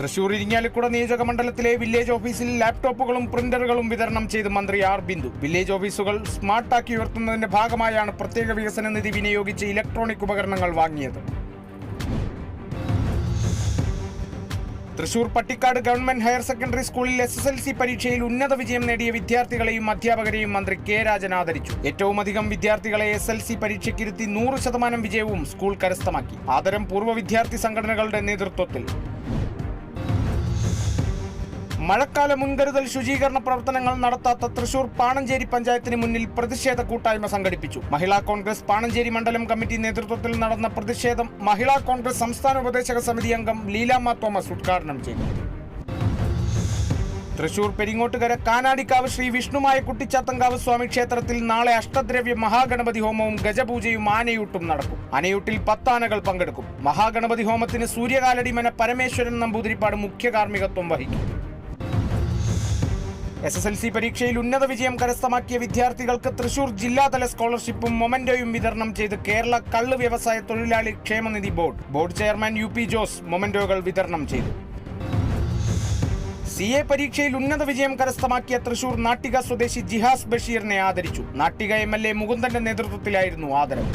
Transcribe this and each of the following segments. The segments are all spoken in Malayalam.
തൃശൂർ ഇരിങ്ങാലക്കുട നിയോജക മണ്ഡലത്തിലെ വില്ലേജ് ഓഫീസിൽ ലാപ്ടോപ്പുകളും പ്രിന്ററുകളും വിതരണം ചെയ്ത് മന്ത്രി ആർ ബിന്ദു. വില്ലേജ് ഓഫീസുകൾ സ്മാർട്ടാക്കി ഉയർത്തുന്നതിന്റെ ഭാഗമായാണ് പ്രത്യേക വികസന നിധി വിനിയോഗിച്ച് ഇലക്ട്രോണിക് ഉപകരണങ്ങൾ വാങ്ങിയത്. Thrissur Pattikkad government higher secondary സ്കൂളിൽ SSLC പരീക്ഷയിൽ ഉന്നത വിജയം നേടിയ വിദ്യാർത്ഥികളെയും അധ്യാപകരെയും മന്ത്രി കെ രാജൻ ആദരിച്ചു. ഏറ്റവും അധികം വിദ്യാർത്ഥികളെ SSLC പരീക്ഷയ്ക്കിരുത്തി 100% വിജയവും സ്കൂൾ കരസ്ഥമാക്കി. ആദരം പൂർവ്വ വിദ്യാർത്ഥി സംഘടനകളുടെ നേതൃത്വത്തിൽ. മഴക്കാല മുൻകരുതൽ ശുചീകരണ പ്രവർത്തനങ്ങൾ നടത്താത്ത തൃശൂർ പാണഞ്ചേരി പഞ്ചായത്തിന് മുന്നിൽ പ്രതിഷേധ കൂട്ടായ്മ സംഘടിപ്പിച്ചു. മഹിളാ കോൺഗ്രസ് പാണഞ്ചേരി മണ്ഡലം കമ്മിറ്റി നേതൃത്വത്തിൽ നടന്ന പ്രതിഷേധം മഹിളാ കോൺഗ്രസ് സംസ്ഥാന ഉപദേശക സമിതി അംഗം ലീലാമ്മ തോമസ് ഉദ്ഘാടനം ചെയ്തു. തൃശൂർ പെരിങ്ങോട്ടുകര കാനാടിക്കാവ് ശ്രീ വിഷ്ണുമായ കുട്ടിച്ചാത്തങ്കാവ് സ്വാമി ക്ഷേത്രത്തിൽ നാളെ അഷ്ടദ്രവ്യ മഹാഗണപതി ഹോമവും ഗജപൂജയും ആനയൂട്ടും നടക്കും. ആനയൂട്ടിൽ 10 ആനകൾ പങ്കെടുക്കും. മഹാഗണപതി ഹോമത്തിന് സൂര്യകാലടിമന പരമേശ്വരൻ നമ്പൂതിരിപ്പാട് മുഖ്യ കാർമ്മികത്വം വഹിക്കും. SSLC പരീക്ഷയിൽ ഉന്നത വിജയം കരസ്ഥമാക്കിയ വിദ്യാർത്ഥികൾക്ക് തൃശൂർ ജില്ലാതല സ്കോളർഷിപ്പും മൊമെന്റോയും വിതരണം ചെയ്ത് കേരള കള്ള് വ്യവസായ തൊഴിലാളി ക്ഷേമനിധി ബോർഡ് ചെയർമാൻ UP ജോസ് മൊമെന്റോകൾ വിതരണം ചെയ്തു. CA പരീക്ഷയിൽ ഉന്നത വിജയം കരസ്ഥമാക്കിയ തൃശൂർ നാട്ടിക സ്വദേശി ജിഹാസ് ബഷീറിനെ ആദരിച്ചു. നാട്ടിക MLA മുകുന്ദന്റെ നേതൃത്വത്തിലായിരുന്നു ആദരവ്.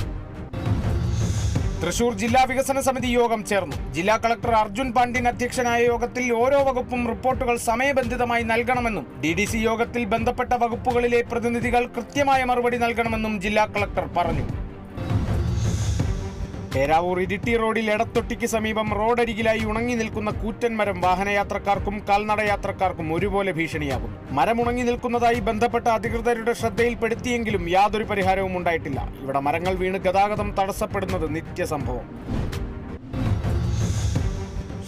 തൃശൂർ ജില്ലാ വികസന സമിതി യോഗം ചേർന്നു. ജില്ലാ കളക്ടർ അർജുൻ പാണ്ഡ്യൻ അധ്യക്ഷനായ യോഗത്തിൽ ഓരോ വകുപ്പും റിപ്പോർട്ടുകൾ സമയബന്ധിതമായി നൽകണമെന്നും DDC യോഗത്തിൽ ബന്ധപ്പെട്ട വകുപ്പുകളിലെ പ്രതിനിധികൾ കൃത്യമായ മറുപടി നൽകണമെന്നും ജില്ലാ കളക്ടർ പറഞ്ഞു. പേരാവൂർ ഇരിട്ടി റോഡിൽ എടത്തൊട്ടിക്ക് സമീപം റോഡരികിലായി ഉണങ്ങി നിൽക്കുന്ന കൂറ്റൻ മരം വാഹനയാത്രക്കാർക്കും കാൽനടയാത്രക്കാർക്കും ഒരുപോലെ ഭീഷണിയാകുന്നു. മരം ഉണങ്ങി നിൽക്കുന്നതായി ബന്ധപ്പെട്ട അധികൃതരുടെ ശ്രദ്ധയിൽപ്പെടുത്തിയെങ്കിലും യാതൊരു പരിഹാരവും ഉണ്ടായിട്ടില്ല. ഇവിടെ മരങ്ങൾ വീണ് ഗതാഗതം തടസ്സപ്പെടുന്നത് നിത്യസംഭവം.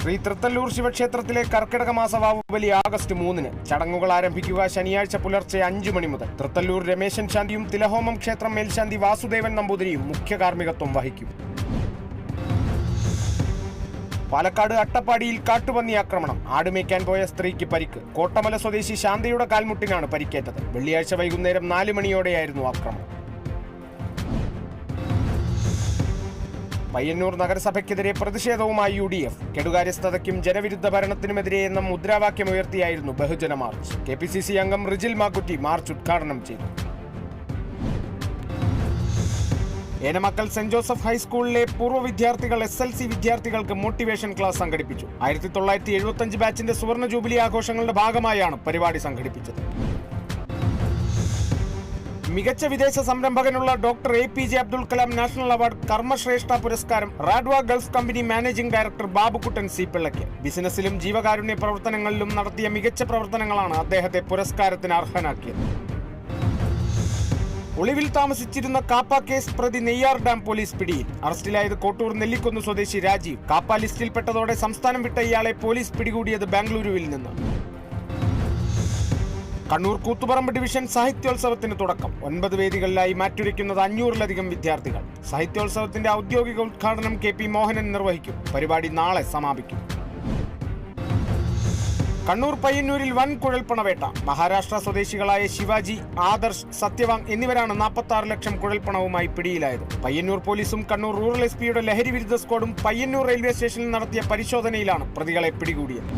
ശ്രീ തൃത്തല്ലൂർ ശിവക്ഷേത്രത്തിലെ കർക്കിടക മാസ വാവുബലി ആഗസ്റ്റ് 3-ന്. ചടങ്ങുകൾ ആരംഭിക്കുക ശനിയാഴ്ച പുലർച്ചെ 5 മണി മുതൽ. തൃത്തല്ലൂർ രമേശൻ ശാന്തിയും തിലഹോമം ക്ഷേത്രം മേൽശാന്തി വാസുദേവൻ നമ്പൂതിരിയും മുഖ്യ കാർമ്മികത്വം വഹിക്കും. പാലക്കാട് അട്ടപ്പാടിയിൽ കാട്ടുപന്നി ആക്രമണം. ആടുമേയ്ക്കാൻ പോയ സ്ത്രീക്ക് പരിക്ക്. കോട്ടമല സ്വദേശി ശാന്തയുടെ കാൽമുട്ടിനാണ് പരിക്കേറ്റത്. വെള്ളിയാഴ്ച വൈകുന്നേരം 4 മണിയോടെയായിരുന്നു ആക്രമണം. പയ്യന്നൂർ നഗരസഭയ്ക്കെതിരെ പ്രതിഷേധവുമായി UDF. കെടുകാര്യസ്ഥതയ്ക്കും ജനവിരുദ്ധ ഭരണത്തിനുമെതിരെ എന്ന മുദ്രാവാക്യമുയർത്തിയായിരുന്നു ബഹുജന മാർച്ച്. KPCC അംഗം റിജിൽ മാക്കുറ്റി മാർച്ച് ഉദ്ഘാടനം ചെയ്തു. ഏനമക്കൽ സെന്റ് ജോസഫ് ഹൈസ്കൂളിലെ പൂർവ്വ വിദ്യാർത്ഥികൾ SSLC വിദ്യാർത്ഥികൾക്ക് മോട്ടിവേഷൻ ക്ലാസ് സംഘടിപ്പിച്ചു. 1975 ബാച്ചിന്റെ സുവർണ ജൂബിലി ആഘോഷങ്ങളുടെ ഭാഗമായാണ് പരിപാടി സംഘടിപ്പിച്ചത്. മികച്ച വിദേശ സംരംഭകനുള്ള doctor APJ Abdul Kalam national award Karmashreshtha പുരസ്കാരം Radwa Gulf company managing director Babukuttan C പിള്ളയ്ക്ക്. ബിസിനസ്സിലും ജീവകാരുണ്യ പ്രവർത്തനങ്ങളിലും നടത്തിയ മികച്ച പ്രവർത്തനങ്ങളാണ് അദ്ദേഹത്തെ പുരസ്കാരത്തിന് അർഹനാക്കിയത്. ഒളിവിൽ താമസിച്ചിരുന്ന കാപ്പ കേസ് പ്രതി നെയ്യാർ ഡാം പോലീസ് പിടിയിൽ. അറസ്റ്റിലായത് കോട്ടൂർ നെല്ലിക്കുന്ന് സ്വദേശി രാജീവ്. കാപ്പ ലിസ്റ്റിൽപ്പെട്ടതോടെ സംസ്ഥാനം വിട്ട ഇയാളെ പോലീസ് പിടികൂടിയത് ബാംഗ്ലൂരുവിൽ നിന്ന്. കണ്ണൂർ കൂത്തുപറമ്പ് ഡിവിഷൻ സാഹിത്യോത്സവത്തിന് തുടക്കം. 9 വേദികളിലായി മാറ്റുരയ്ക്കുന്നത് 500-ലധികം വിദ്യാർത്ഥികൾ. സാഹിത്യോത്സവത്തിന്റെ ഔദ്യോഗിക ഉദ്ഘാടനം KP മോഹനൻ നിർവഹിക്കും. പരിപാടി നാളെ സമാപിക്കും. കണ്ണൂർ പയ്യന്നൂരിൽ വൻ കുഴൽപ്പണവേട്ട. മഹാരാഷ്ട്ര സ്വദേശികളായ ശിവാജി, ആദർശ്, സത്യവാങ് എന്നിവരാണ് 46 ലക്ഷം കുഴൽപ്പണവുമായി പിടിയിലായത്. പയ്യന്നൂർ പോലീസും കണ്ണൂർ റൂറൽ SP-യുടെ ലഹരി വിരുദ്ധ സ്ക്വാഡും പയ്യന്നൂർ റെയിൽവേ സ്റ്റേഷനിൽ നടത്തിയ പരിശോധനയിലാണ് പ്രതികളെ പിടികൂടിയത്.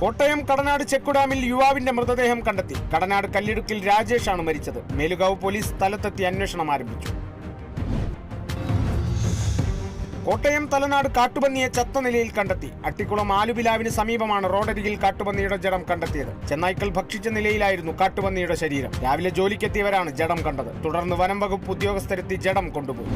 കോട്ടയം കടനാട് ചെക്കു ഡാമിൽ യുവാവിന്റെ മൃതദേഹം കണ്ടെത്തി. കടനാട് കല്ലിടുക്കിൽ രാജേഷാണ് മരിച്ചത്. മേലുകാവ് പോലീസ് സ്ഥലത്തെത്തി അന്വേഷണം ആരംഭിച്ചു. കോട്ടയം തലനാട് കാട്ടുപന്നിയെ ചത്ത നിലയിൽ കണ്ടെത്തി. അട്ടിക്കുളം ആലുപിലാവിന് സമീപമാണ് റോഡരികിൽ കാട്ടുപന്നിയുടെ ജഡം കണ്ടെത്തിയത്. ചെന്നായ്ക്കൾ ഭക്ഷിച്ച നിലയിലായിരുന്നു കാട്ടുപന്നിയുടെ ശരീരം. രാവിലെ ജോലിക്കെത്തിയവരാണ് ജഡം കണ്ടത്. തുടർന്ന് വനം വകുപ്പ് ഉദ്യോഗസ്ഥരെത്തി ജഡം കൊണ്ടുപോയി.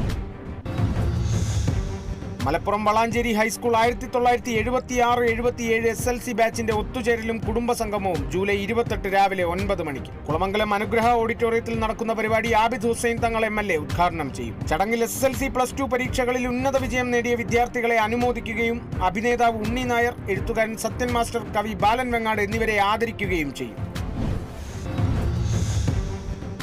മലപ്പുറം വളാഞ്ചേരി ഹൈസ്കൂൾ 1976-77 SSLC ബാച്ചിന്റെ ഒത്തുചേരലും കുടുംബസംഗമവും ജൂലൈ 28 രാവിലെ 9 മണിക്ക് കുളമംഗലം അനുഗ്രഹ ഓഡിറ്റോറിയത്തിൽ നടക്കുന്ന പരിപാടി ആബിദ് ഹുസൈൻ തങ്ങൾ MLA ഉദ്ഘാടനം ചെയ്യും. ചടങ്ങിൽ SSLC+2 പരീക്ഷകളിൽ ഉന്നത വിജയം നേടിയ വിദ്യാർത്ഥികളെ അനുമോദിക്കുകയും അഭിനേതാവ് ഉണ്ണി നായർ, എഴുത്തുകാരൻ സത്യൻ മാസ്റ്റർ, കവി ബാലൻ വെങ്ങാട് എന്നിവരെ ആദരിക്കുകയും ചെയ്യും.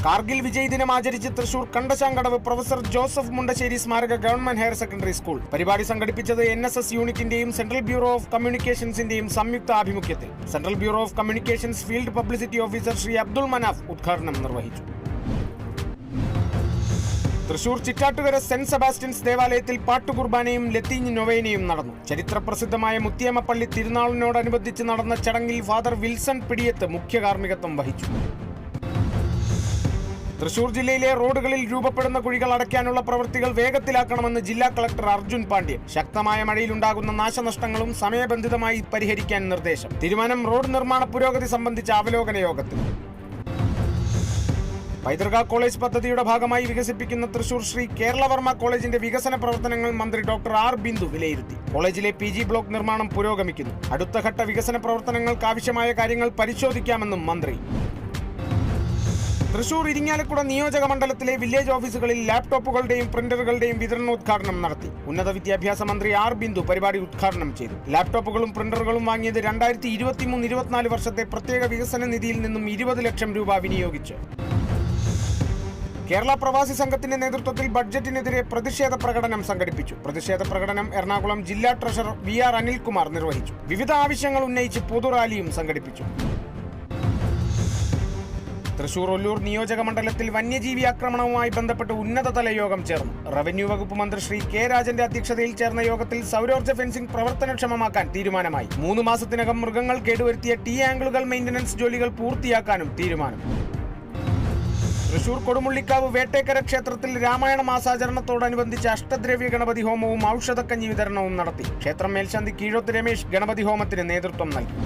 കാർഗിൽ വിജയ് ദിനം ആചരിച്ച് തൃശൂർ കണ്ടശാങ്കടവ് പ്രൊഫസർ ജോസഫ് മുണ്ടശ്ശേരി സ്മാരക ഗവൺമെന്റ് ഹയർ സെക്കൻഡറി സ്കൂൾ. പരിപാടി സംഘടിപ്പിച്ചത് NSS യൂണിറ്റിന്റെയും സെൻട്രൽ ബ്യൂറോ ഓഫ് കമ്മ്യൂണിക്കേഷൻസിന്റെയും സംയുക്ത ആഭിമുഖ്യത്തിൽ. Central bureau of communications field publicity officer Shri Abdul Manaf ഉദ്ഘാടനം നിർവഹിച്ചു. തൃശൂർ ചിറ്റാറ്റുകര സെന്റ് സെബാസ്റ്റ്യൻസ് ദേവാലയത്തിൽ പാട്ടുകുർബാനയും ലത്തീൻ നൊവേനയും നടന്നു. ചരിത്രപ്രസിദ്ധമായ മുത്തിയമ്മപ്പള്ളി തിരുനാളിനോടനുബന്ധിച്ച് നടന്ന ചടങ്ങിൽ ഫാദർ വിൽസൺ പിടിയത്ത് മുഖ്യ കാർമ്മികത്വം വഹിച്ചു. തൃശൂർ ജില്ലയിലെ റോഡുകളിൽ രൂപപ്പെടുന്ന കുഴികൾ അടയ്ക്കാനുള്ള പ്രവൃത്തികൾ വേഗത്തിലാക്കണമെന്ന് ജില്ലാ കളക്ടർ അർജുൻ പാണ്ഡ്യൻ. ശക്തമായ മഴയിലുണ്ടാകുന്ന നാശനഷ്ടങ്ങളും സമയബന്ധിതമായി പരിഹരിക്കാൻ നിർദ്ദേശം. തീരുമാനം റോഡ് നിർമ്മാണ പുരോഗതി സംബന്ധിച്ച അവലോകന യോഗത്തിൽ. പൈതൃക കോളേജ് പദ്ധതിയുടെ ഭാഗമായി വികസിപ്പിക്കുന്ന തൃശൂർ ശ്രീ കേരളവർമ്മ കോളേജിന്റെ വികസന പ്രവർത്തനങ്ങൾ മന്ത്രി ഡോക്ടർ ആർ ബിന്ദു വിലയിരുത്തി. കോളേജിലെ PG ബ്ലോക്ക് നിർമ്മാണം പുരോഗമിക്കുന്നു. അടുത്ത ഘട്ട വികസന പ്രവർത്തനങ്ങൾക്ക് ആവശ്യമായ കാര്യങ്ങൾ പരിശോധിക്കാമെന്നും മന്ത്രി. തൃശൂർ ഇരിങ്ങാലക്കുട നിയോജക മണ്ഡലത്തിലെ വില്ലേജ് ഓഫീസുകളിൽ ലാപ്ടോപ്പുകളുടെയും പ്രിന്ററുകളുടെയും വിതരണോദ്ഘാടനം നടത്തി. ഉന്നത വിദ്യാഭ്യാസ മന്ത്രി ആർ ബിന്ദു പരിപാടി ഉദ്ഘാടനം ചെയ്തു. ലാപ്ടോപ്പുകളും പ്രിന്ററുകളും വാങ്ങിയത് 2023-24 വർഷത്തെ പ്രത്യേക വികസന നിധിയിൽ നിന്നും 20 ലക്ഷം രൂപ വിനിയോഗിച്ചു. കേരള പ്രവാസി സംഘത്തിന്റെ നേതൃത്വത്തിൽ ബഡ്ജറ്റിനെതിരെ പ്രതിഷേധ പ്രകടനം സംഘടിപ്പിച്ചു. പ്രതിഷേധ പ്രകടനം എറണാകുളം ജില്ലാ ട്രഷറർ VR അനിൽകുമാർ നിർവഹിച്ചു. വിവിധ ആവശ്യങ്ങൾ ഉന്നയിച്ച് പൊതുറാലിയും സംഘടിപ്പിച്ചു. തൃശൂർ ഒല്ലൂർ നിയോജക മണ്ഡലത്തിൽ വന്യജീവി ആക്രമണവുമായി ബന്ധപ്പെട്ട് ഉന്നതതല യോഗം ചേർന്നു. റവന്യൂ വകുപ്പ് മന്ത്രി ശ്രീ K രാജന്റെ അധ്യക്ഷതയിൽ ചേർന്ന യോഗത്തിൽ സൗരോർജ്ജ ഫെൻസിംഗ് പ്രവർത്തനക്ഷമമാക്കാൻ തീരുമാനമായി. 3 മാസത്തിനകം മൃഗങ്ങൾ കേടുവരുത്തിയ T-ആംഗിളുകൾ മെയിന്റനൻസ് ജോലികൾ പൂർത്തിയാക്കാനും തീരുമാനം. തൃശൂർ കൊടുമുള്ളിക്കാവ് വേട്ടേക്കര ക്ഷേത്രത്തിൽ രാമായണ മാസാചരണത്തോടനുബന്ധിച്ച് അഷ്ടദ്രവ്യ ഗണപതി ഹോമവും ഔഷധക്കഞ്ഞി വിതരണവും നടത്തി. ക്ഷേത്രം മേൽശാന്തി കീഴോത്ത് രമേശ് ഗണപതി ഹോമത്തിന് നേതൃത്വം നൽകി.